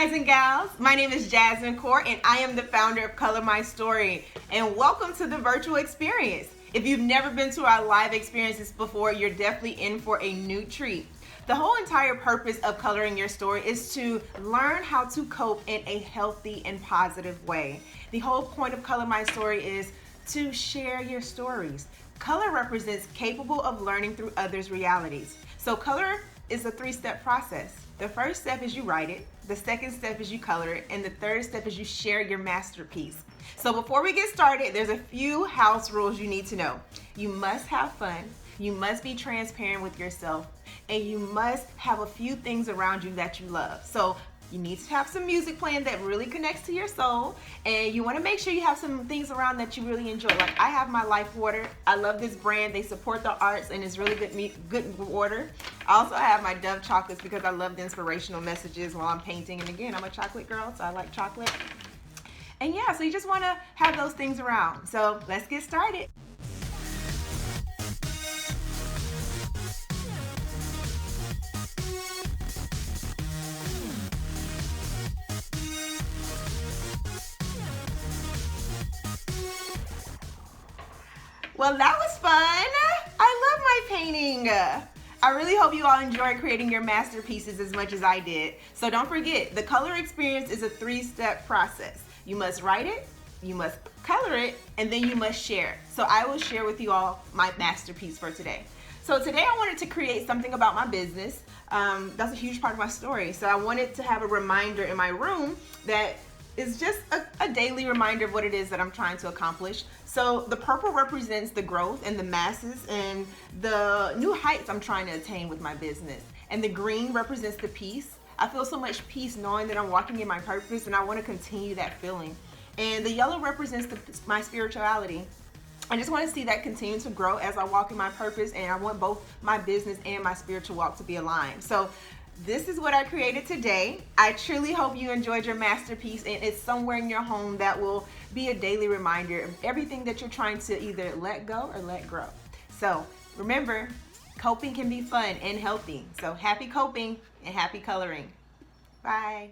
guys and gals, my name is Jasmine Court and I am the founder of Color My Story, and welcome to the virtual experience. If you've never been to our live experiences before, you're definitely in for a new treat. The whole entire purpose of Coloring Your Story is to learn how to cope in a healthy and positive way. The whole point of Color My Story is to share your stories. Color represents capable of learning through others' realities. So color is a three-step process. The first step is you write it, the second step is you color it, and the third step is you share your masterpiece. So before we get started, there's a few house rules you need to know. You must have fun, you must be transparent with yourself, and you must have a few things around you that you love. So you need to have some music playing that really connects to your soul, and you want to make sure you have some things around that you really enjoy. Like I have my Life Water. I love this brand. They support the arts and it's really good water. I also have my Dove chocolates because I love the inspirational messages while I'm painting. And again, I'm a chocolate girl, so I like chocolate. And yeah, so you just want to have those things around. So let's get started. Well, that was fun. I love my painting. I really hope you all enjoyed creating your masterpieces as much as I did. So don't forget, the color experience is a three-step process. You must write it, you must color it, and then you must share. So I will share with you all my masterpiece for today. So today I wanted to create something about my business. That's a huge part of my story. So I wanted to have a reminder in my room that is just a daily reminder of what it is that I'm trying to accomplish. So the purple represents the growth and the masses and the new heights I'm trying to attain with my business. And the green represents the peace. I feel so much peace knowing that I'm walking in my purpose and I want to continue that feeling. And the yellow represents my spirituality. I just want to see that continue to grow as I walk in my purpose, and I want both my business and my spiritual walk to be aligned. So this is what I created today. I truly hope you enjoyed your masterpiece, and it's somewhere in your home that will be a daily reminder of everything that you're trying to either let go or let grow. So remember, coping can be fun and healthy. So happy coping and happy coloring. Bye.